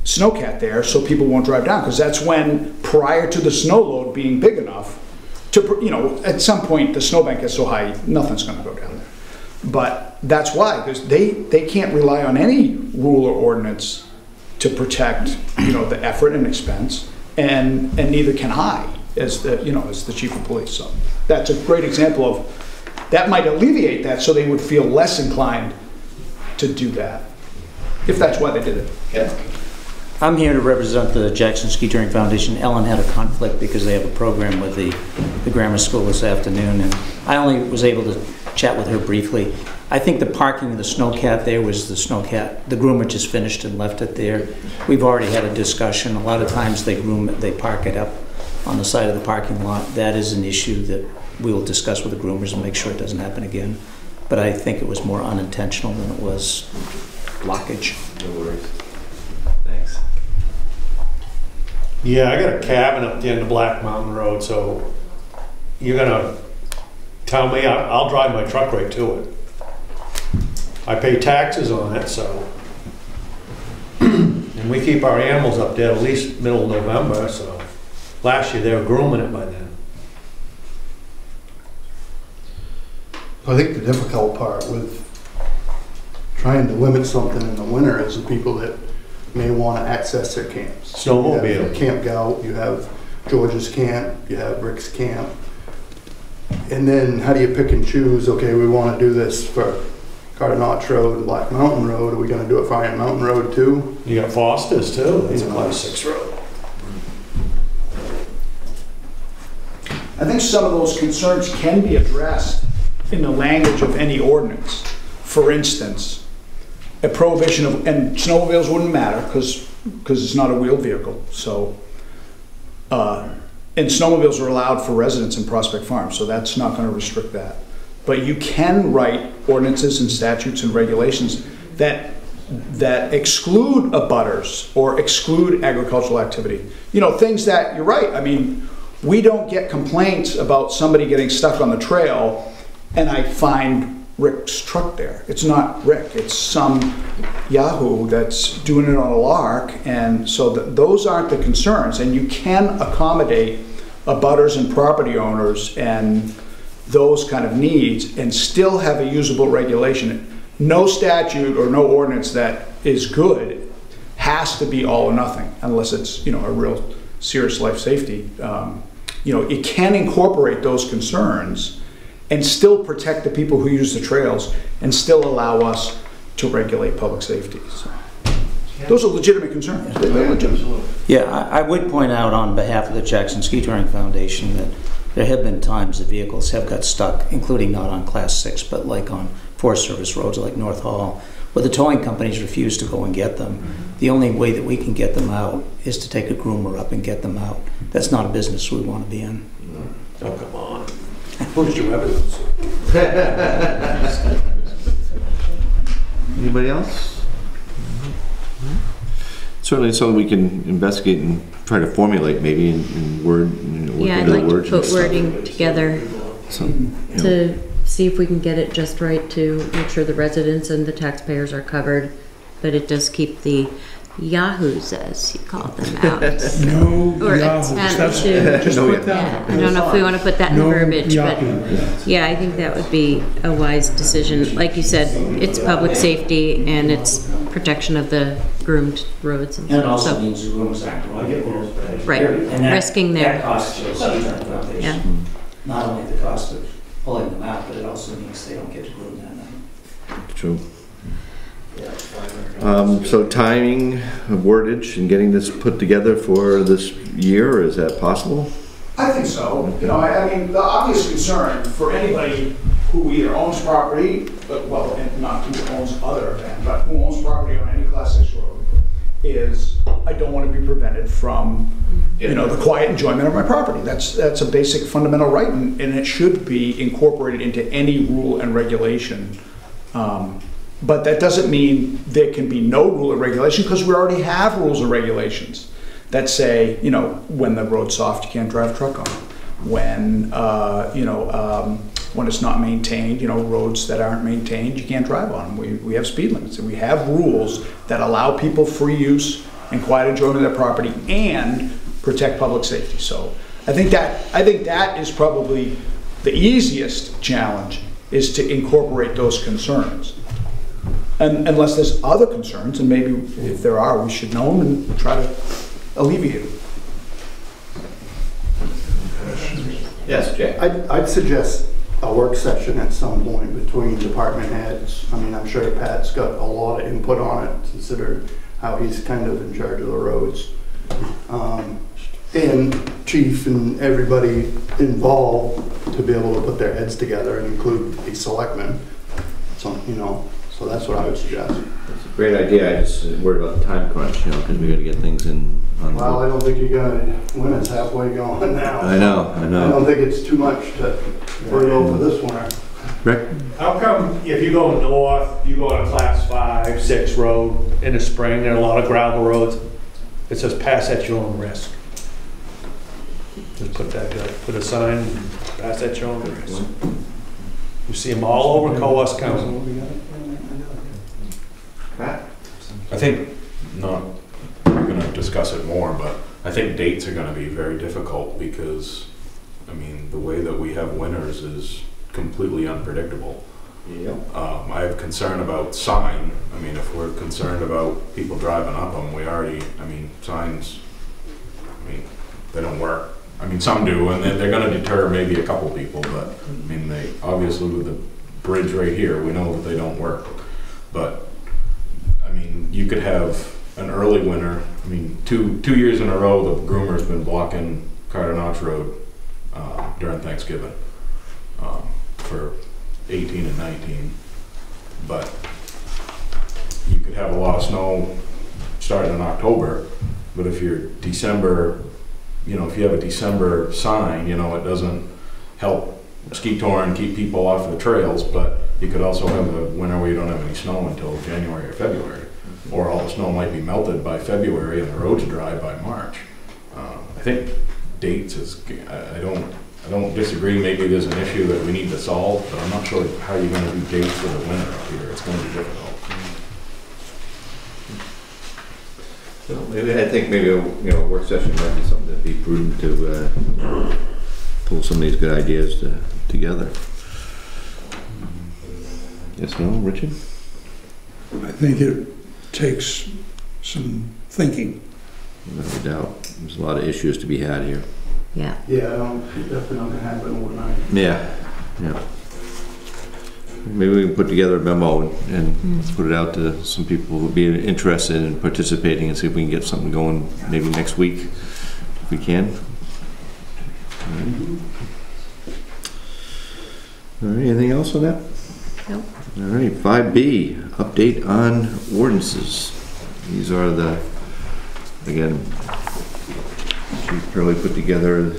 snowcat there so people won't drive down, because that's when, prior to the snow load being big enough to, you know, at some point the snowbank gets so high, nothing's going to go down there. But that's why, because they can't rely on any rule or ordinance to protect, you know, the effort and expense, and neither can I as the, you know, as the chief of police. So that's a great example of that might alleviate that, so they would feel less inclined to do that, if that's why they did it. Okay. I'm here to represent the Jackson Ski Touring Foundation. Ellen had a conflict because they have a program with the grammar school this afternoon, and I only was able to chat with her briefly. I think the parking of the snowcat there was the snowcat. The groomer just finished and left it there. We've already had a discussion. A lot of times they groom it, they park it up on the side of the parking lot. That is an issue that we will discuss with the groomers and make sure it doesn't happen again. But I think it was more unintentional than it was blockage. No worries. Thanks. Yeah, I got a cabin up the end of Black Mountain Road, so you're gonna tell me I'll drive my truck right to it. I pay taxes on it, so. And we keep our animals up there at least middle of November, so. Last year they were grooming it by then. I think the difficult part with trying to limit something in the winter is the people that may want to access their camps. Snowmobile. You have Camp Gout, you have George's Camp, you have Rick's Camp. And then how do you pick and choose, okay, we want to do this for Carter Notch Road and Black Mountain Road, are we going to do it for Iron Mountain Road too? You got Foster's too, it's a class 6 road. I think some of those concerns can be addressed in the language of any ordinance. For instance, a prohibition of, and snowmobiles wouldn't matter because it's not a wheeled vehicle, so, and snowmobiles are allowed for residents in Prospect Farm, so that's not going to restrict that. But you can write ordinances and statutes and regulations that exclude abutters or exclude agricultural activity. You know, things that, you're right, I mean, we don't get complaints about somebody getting stuck on the trail and I find Rick's truck there. It's not Rick, it's some Yahoo that's doing it on a lark, and so those aren't the concerns, and you can accommodate abutters and property owners and those kind of needs and still have a usable regulation. No statute or no ordinance that is good has to be all or nothing unless it's, you know, a real serious life safety. You know, it can incorporate those concerns and still protect the people who use the trails and still allow us to regulate public safety. So, those are legitimate concerns. They're legitimate. Yeah, I would point out on behalf of the Jackson Ski Touring Foundation that there have been times the vehicles have got stuck, including not on Class 6, but like on Forest Service roads like North Hall, where the towing companies refuse to go and get them. The only way that we can get them out is to take a groomer up and get them out. That's not a business we want to be in. Oh, come on. Who's your evidence? Anybody else? Certainly something we can investigate and try to formulate maybe in word. Yeah, I'd like to put wording together to see if we can get it just right to make sure the residents and the taxpayers are covered, but it does keep the yahoos, as you call them, out. No Or yahoos. attempt That's, to. just put that. I don't know if we want to put that in No verbiage, but yahoos. yeah, I think that would be a wise decision. Like you said, it's public safety and it's protection of the groomed roads and And it stuff. also So, means the groomers aren't going to get there. right, And that, risking their. that costs the Ski Touring Foundation. Yeah. Not only the cost of pulling them out, but it also means they don't get to groom that night. True. So timing, wordage, and getting this put together for this year, is that possible? I think so. You know, I mean, the obvious concern for anybody who either owns property, well, and not who owns other than, but who owns property on any Class 6 road, is I don't want to be prevented from, you know, the quiet enjoyment of my property. That's a basic fundamental right, and it should be incorporated into any rule and regulation. But that doesn't mean there can be no rule or regulation, because we already have rules and regulations that say, you know, when the road's soft, you can't drive a truck on it. When, when it's not maintained, you know, roads that aren't maintained, you can't drive on them. We have speed limits, and we have rules that allow people free use and quiet enjoyment of their property and protect public safety. So I think that is probably the easiest challenge, is to incorporate those concerns. And unless there's other concerns, and maybe if there are, we should know them and try to alleviate them. Yes, Jay. I'd suggest a work session at some point between department heads. I mean, I'm sure Pat's got a lot of input on it, considering how he's kind of in charge of the roads. And chief and everybody involved to be able to put their heads together and include a selectman. So, you know, so that's what I would suggest. It's a great idea. I just worried about the time crunch, you know, because we got to get things in. On Well, I don't think you got it when it's halfway going now. I know. I don't think it's too much to worry over this winter. Rick? How come if you go north, you go on a class 5, 6 road in the spring, there are a lot of gravel roads, it says pass at your own risk. Just put that, put a sign, pass at your own risk. You see them all over Coas County. I think, not, we're gonna discuss it more, but I think dates are gonna be very difficult because, I mean, the way that we have winters is completely unpredictable. Yeah. I have concern about sign. I mean, if we're concerned about people driving up them, we already, I mean, signs, I mean, they don't work. I mean, some do, and they're gonna deter maybe a couple people, but, I mean, they, obviously with the bridge right here, we know that they don't work. But, I mean, you could have an early winter. I mean, two years in a row, the groomer's been blocking Carter Notch Road during Thanksgiving for 18 and 19. But you could have a lot of snow starting in October, but if you're December, you know, if you have a December sign, you know, it doesn't help ski tour and keep people off the trails, but you could also have a winter where you don't have any snow until January or February. Or all the snow might be melted by February and the roads dry by March. I think dates is, I don't disagree, maybe there's an issue that we need to solve, but I'm not sure how you're gonna do dates for the winter up here. It's gonna be difficult. So maybe, I think maybe a work session might be something that'd be prudent to pull some of these good ideas together. Yes, no, Richard? I think it takes some thinking. Without a doubt. There's a lot of issues to be had here. Yeah. Yeah, definitely not gonna happen overnight. Yeah, yeah. Maybe we can put together a memo and put it out to some people who would be interested in participating and see if we can get something going maybe next week, if we can. All right, anything else on that? Nope. All right, 5B, update on ordinances. These are the, again, she probably put together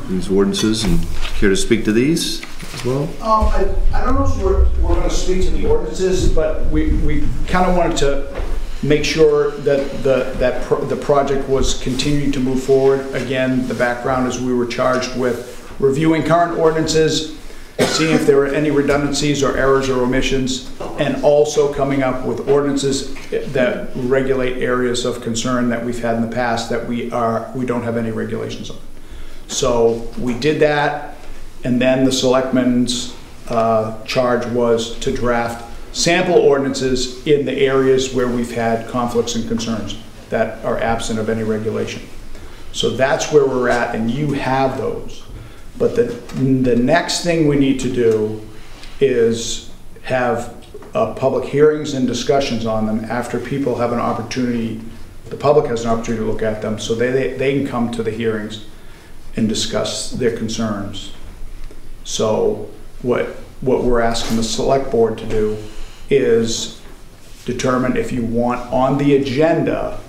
these ordinances and care to speak to these as well? I don't know if we're going to speak to the ordinances, but we kind of wanted to make sure that the project was continuing to move forward. Again, the background is we were charged with reviewing current ordinances, seeing if there were any redundancies or errors or omissions, and also coming up with ordinances that regulate areas of concern that we've had in the past that we don't have any regulations on. So we did that, and then the selectmen's charge was to draft sample ordinances in the areas where we've had conflicts and concerns that are absent of any regulation. So that's where we're at, and you have those. But the next thing we need to do is have public hearings and discussions on them after people have an opportunity, the public has an opportunity to look at them, so they can come to the hearings and discuss their concerns. So what we're asking the select board to do is determine if you want on the agenda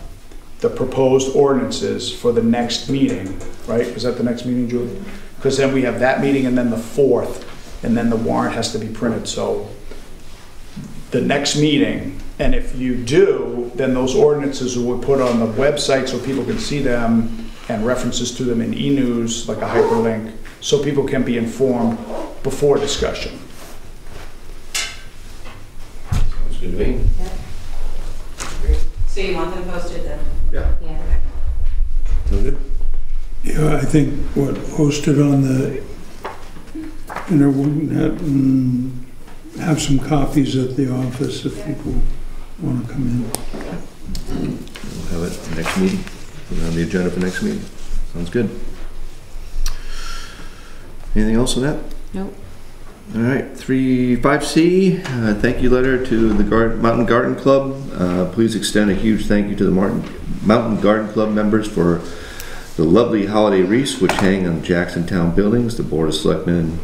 the proposed ordinances for the next meeting, right? Is that the next meeting, Julie? Because then we have that meeting and then the 4th, and then the warrant has to be printed. So the next meeting, and if you do, then those ordinances will be put on the website so people can see them and references to them in e-news, like a hyperlink, so people can be informed before discussion. Sounds good to me. Yeah. So you want them posted then? Yeah. Yeah. Sounds good. Yeah, I think posted on the internet and have some copies at the office if people want to come in. We'll have it next meeting. Put it on the agenda for next meeting. Sounds good. Anything else on that? Nope. All right, 5C, thank you letter to the Mountain Garden Club. Please extend a huge thank you to the Mountain Garden Club members for the lovely holiday wreaths which hang on Jacksontown buildings. The Board of Selectmen,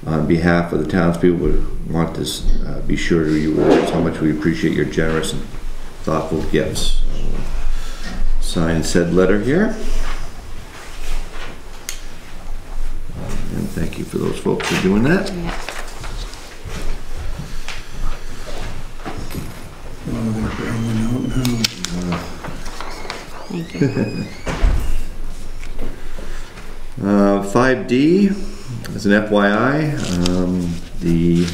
on behalf of the townspeople, would want to be sure to you how much we appreciate your generous and thoughtful gifts. Sign said letter here. And thank you for those folks for doing that. Yeah. Oh, they're going out now. Thank you. 5D, as an FYI, the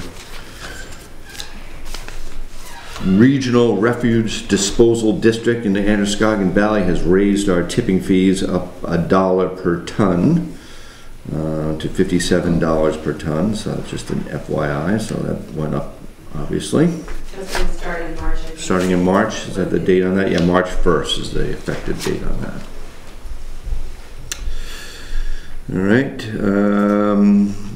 Regional Refuge Disposal District in the Androscoggin Valley has raised our tipping fees up $1 per ton to $57 per ton. So that's just an FYI. So that went up, obviously. That's going to start in March. Starting in March, is that the date on that? Yeah, March 1st is the effective date on that. All right,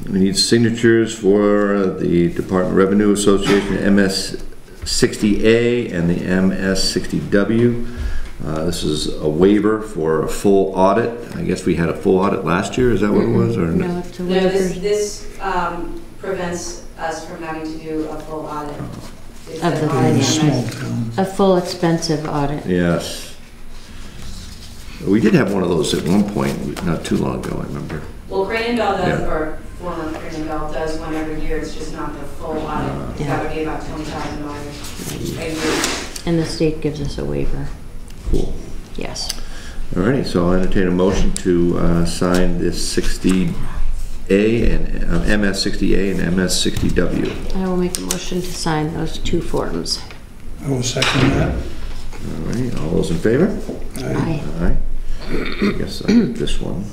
we need signatures for the Department of Revenue Association, MS-60A and the MS-60W. This is a waiver for a full audit. I guess we had a full audit last year, is that what it was? Or no, it's a no, waiver. this prevents us from having to do a full audit. Of the finance. A full expensive audit. Yes. We did have one of those at one point, not too long ago, I remember. Well, Crane Bell does, or former Crane Bell does one every year. It's just not the full audit. That would be about $20,000 a year. And the state gives us a waiver. Cool. Yes. All righty, so I'll entertain a motion to sign this 60A and MS-60A and MS-60W. I will make a motion to sign those two forms. I will second that. All right, all those in favor? Aye. Aye. I guess I did this one.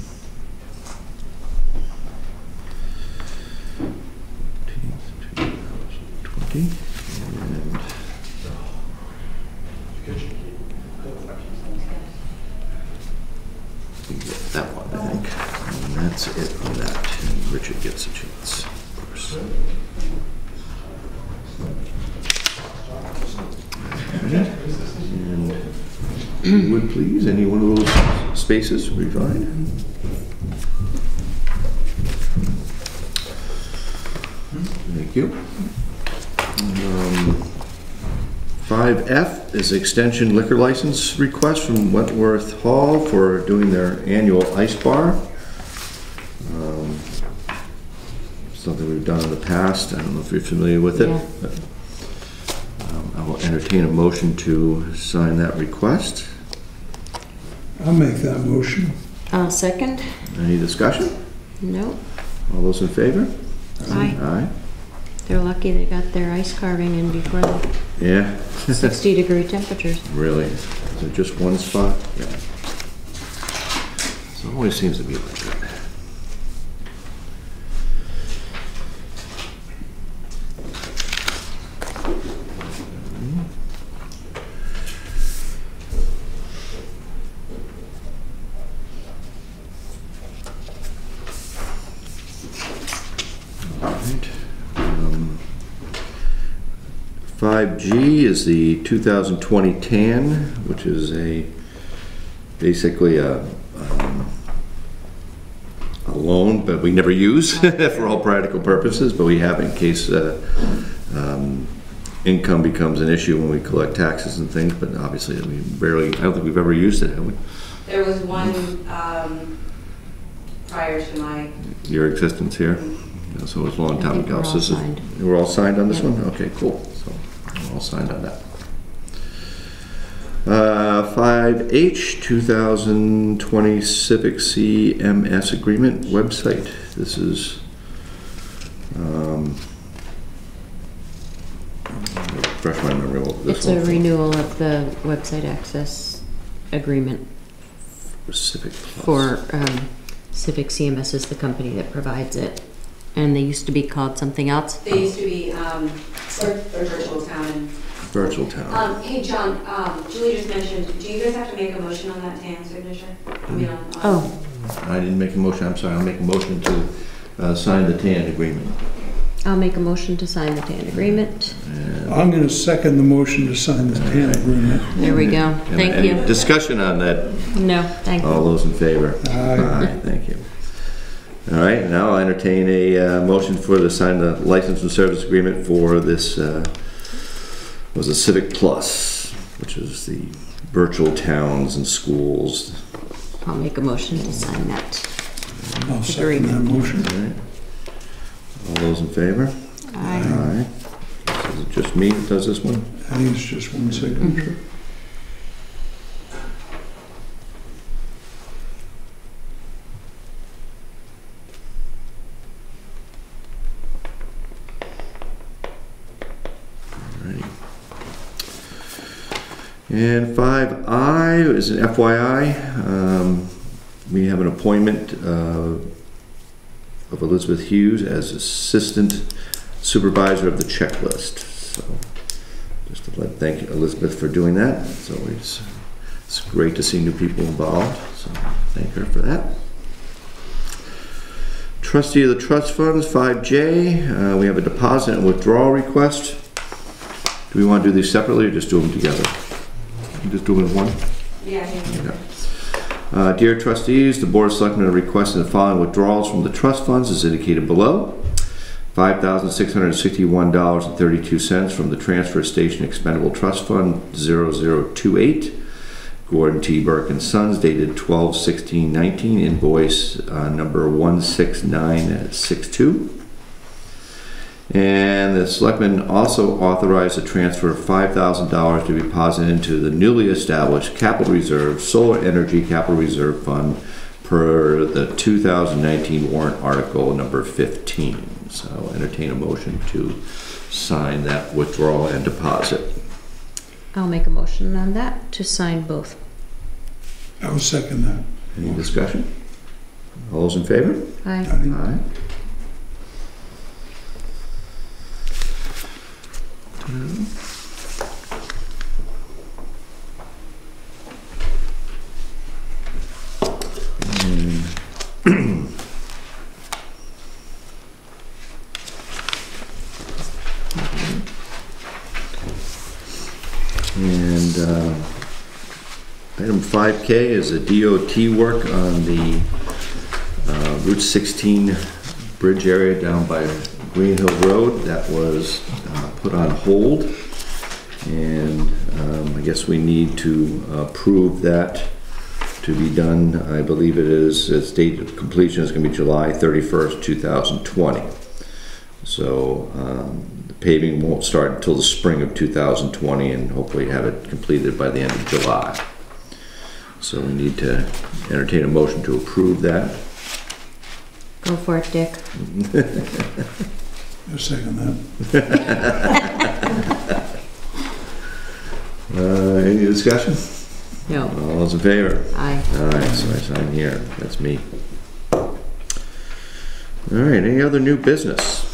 2020 and we get that one, I think. And that's it on that. And Richard gets a chance, of course. And if you would please, any one of those spaces would be fine. Thank you. 5F is extension liquor license request from Wentworth Hall for doing their annual ice bar. Something we've done in the past. I don't know if you're familiar with it. Yeah. But, I will entertain a motion to sign that request. I'll make that motion. I'll second. Any discussion? No. All those in favor? Aye. Aye. They're lucky they got their ice carving in before the Yeah. 60-degree temperatures. Really? Is it just one spot? Yeah. So it always seems to be like that. All right. 5G is the 2020 TAN, which is basically a loan, but we never use for all practical purposes, but we have in case income becomes an issue when we collect taxes and things, but obviously we I don't think we've ever used it, have we? There was one prior to your existence here. Yeah, so it was a long time ago. So we're all signed on this one? Okay, cool. So we're all signed on that. 5H 2020 Civic CMS Agreement website. This is refresh my memory. It's a renewal of the website access agreement. Civic For Civic CMS is the company that provides it. And they used to be called something else? They used to be Virtual Town. Virtual Town. Hey, John, Julie just mentioned, do you guys have to make a motion on that TAN signature? I mean, Oh. I didn't make a motion. I'm sorry. I'll make a motion to sign the TAN agreement. I'll make a motion to sign the TAN agreement. I'm going to second the motion to sign the TAN agreement. There we go. Thank Any you. discussion on that? No, thank you. All those in favor? Aye. Thank you. All right, now I'll entertain a motion for to sign the license and service agreement for this, was a Civic Plus, which is the virtual towns and schools. I'll make a motion to sign that. I'll second that motion. All right. All those in favor? Aye. Aye. Is it just me that does this one? I think it's just one signature. Alrighty. And 5I is an FYI. We have an appointment of Elizabeth Hughes as Assistant Supervisor of the Checklist. So just to thank Elizabeth for doing that. It's great to see new people involved, so thank her for that. Trustee of the Trust Funds, 5J. We have a deposit and withdrawal request. Do we want to do these separately or just do them together? Just do them in one? Yeah, I think so. Dear trustees, the Board of Selectmen are requesting the following withdrawals from the trust funds as indicated below. $5,661.32 from the Transfer Station Expendable Trust Fund 0028. Gordon T. Burke and Sons, dated 12/16/19, invoice number 16962. And the Selectmen also authorized a transfer of $5,000 to be deposited into the newly established Capital Reserve Solar Energy Capital Reserve Fund per the 2019 warrant article number 15. So entertain a motion to sign that withdrawal and deposit. I'll make a motion on that to sign both. I will second that. Any discussion? All those in favor? Aye. Aye. And item 5K is a DOT work on the Route 16 bridge area down by Green Hill Road. That was put on hold, and I guess we need to approve that to be done. I believe it is, its date of completion is going to be July 31st, 2020. So the paving won't start until the spring of 2020, and hopefully have it completed by the end of July. So we need to entertain a motion to approve that. Go for it, Dick. I'll second that. Any discussion? No. All those in favor? Aye. Aye, so I sign here. That's me. All right, any other new business?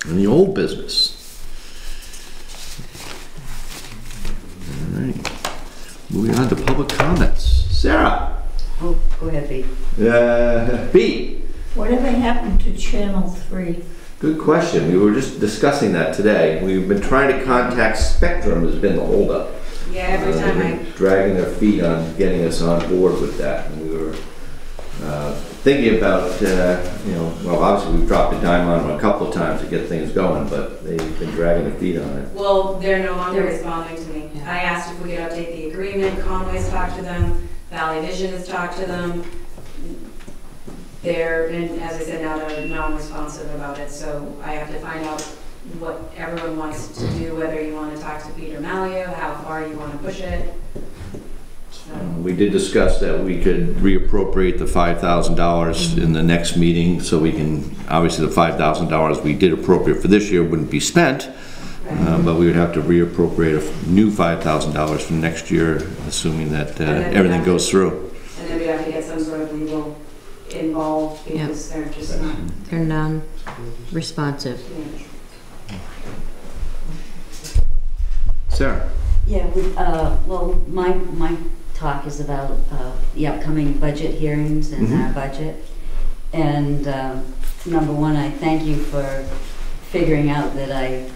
Any old business? All right. Moving on to public comments. Sarah? Oh, go ahead, B. B? Whatever happened to Channel 3? Good question. We were just discussing that today. We've been trying to contact Spectrum, has been the holdup. Yeah, every time They've been dragging their feet on getting us on board with that. And we were thinking about, well, obviously we've dropped a dime on them a couple of times to get things going, but they've been dragging their feet on it. Well, they're no longer responding to me. I asked if we could update the agreement, Conway's talked to them, Valley Vision has talked to them. They're, and as I said, now they're non-responsive about it, so I have to find out what everyone wants to do, whether you want to talk to Peter Malio, how far you want to push it. We did discuss that we could reappropriate the $5,000 in the next meeting, so we can, obviously the $5,000 we did appropriate for this year wouldn't be spent, but we would have to reappropriate a new $5,000 for next year, assuming that everything goes through. And then we have to get some sort of legal involved because they're just not. They're non-responsive. Sarah? Yeah, well, my talk is about the upcoming budget hearings and our budget. And number one, I thank you for figuring out that I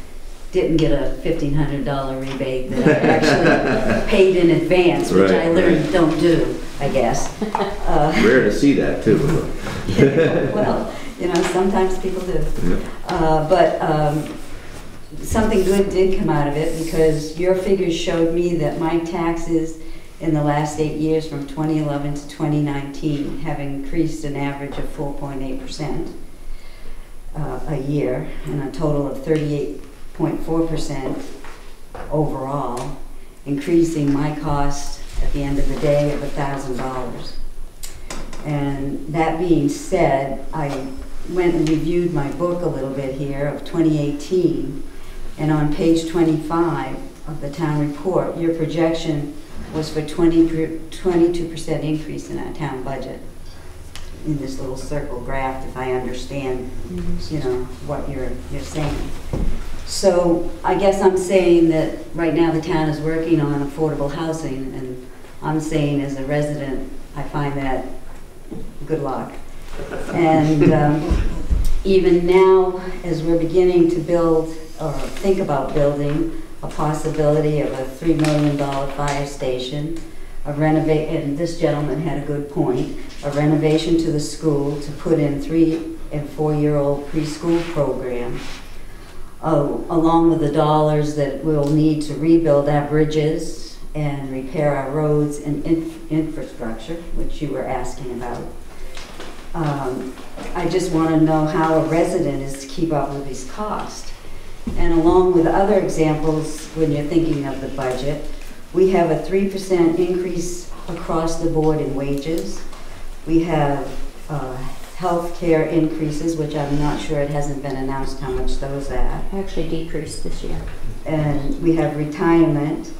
didn't get a $1,500 rebate, that I actually paid in advance, which I learned don't do, I guess. Rare to see that, too. Well, you know, sometimes people do. But something good did come out of it, because your figures showed me that my taxes in the last 8 years, from 2011 to 2019, have increased an average of 4.8% a year, and a total of 38.4% overall, increasing my cost at the end of the day of $1,000. And that being said, I went and reviewed my book a little bit here of 2018, and on page 25 of the town report, your projection was for 22% increase in our town budget. In this little circle graph, if I understand, you know, what you're saying. So I guess I'm saying that right now the town is working on affordable housing, and I'm saying as a resident, I find that good luck. And even now, as we're beginning to build or think about building a possibility of a $3 million fire station, a and this gentleman had a good point, a renovation to the school to put in 3- and 4-year-old preschool program, along with the dollars that we'll need to rebuild our bridges and repair our roads and infrastructure, which you were asking about. I just want to know how a resident is to keep up with these costs. And along with other examples, when you're thinking of the budget, we have a 3% increase across the board in wages. We have health care increases, which I'm not sure, it hasn't been announced how much those are. Actually decreased this year. And we have retirement.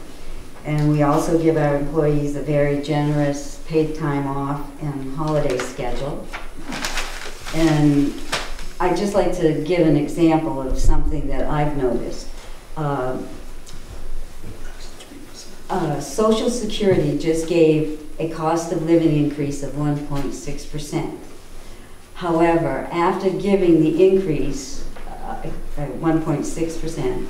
And we also give our employees a very generous paid time off and holiday schedule. And I'd just like to give an example of something that I've noticed. Social Security just gave a cost of living increase of 1.6%. However, after giving the increase, 1.6%,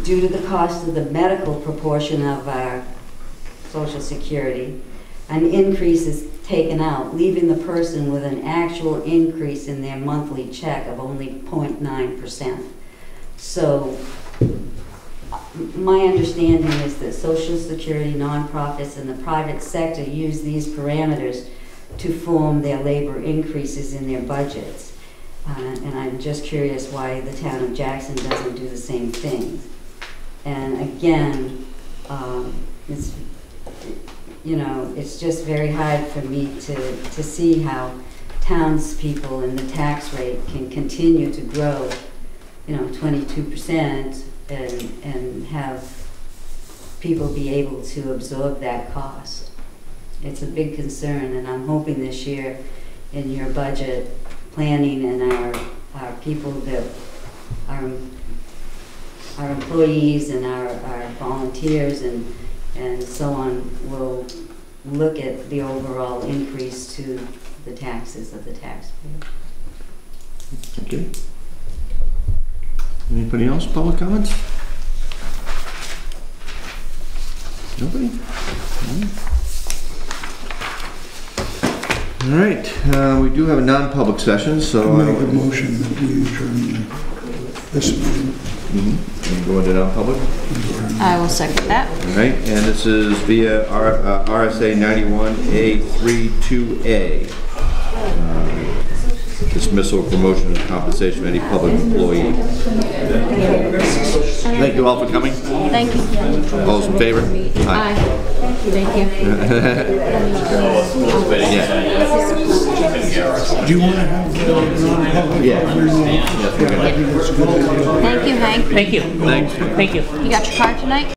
due to the cost of the medical proportion of our Social Security, an increase is taken out, leaving the person with an actual increase in their monthly check of only 0.9%. So my understanding is that Social Security nonprofits in the private sector use these parameters to form their labor increases in their budgets. And I'm just curious why the town of Jackson doesn't do the same thing. And again, it's, you know, it's just very hard for me to see how townspeople and the tax rate can continue to grow, you know, 22% and have people be able to absorb that cost. It's a big concern, and I'm hoping this year in your budget planning and our people that our employees and our volunteers and so on will look at the overall increase to the taxes of the taxpayer. Okay. Anybody else, public comments? Nobody? All right, we do have a non-public session, so I make a motion that we adjourn this meeting. Go into non-public? I will second that. All right, and this is via RSA 91A32A. Dismissal, promotion, and compensation of any public employee. Thank you all for coming. Thank you. All those in favor? Aye. Thank you. Yeah. Do you want to have non-public? Yeah. Thank you, Hank. Thank you. Thanks. Thank you. You got your card tonight?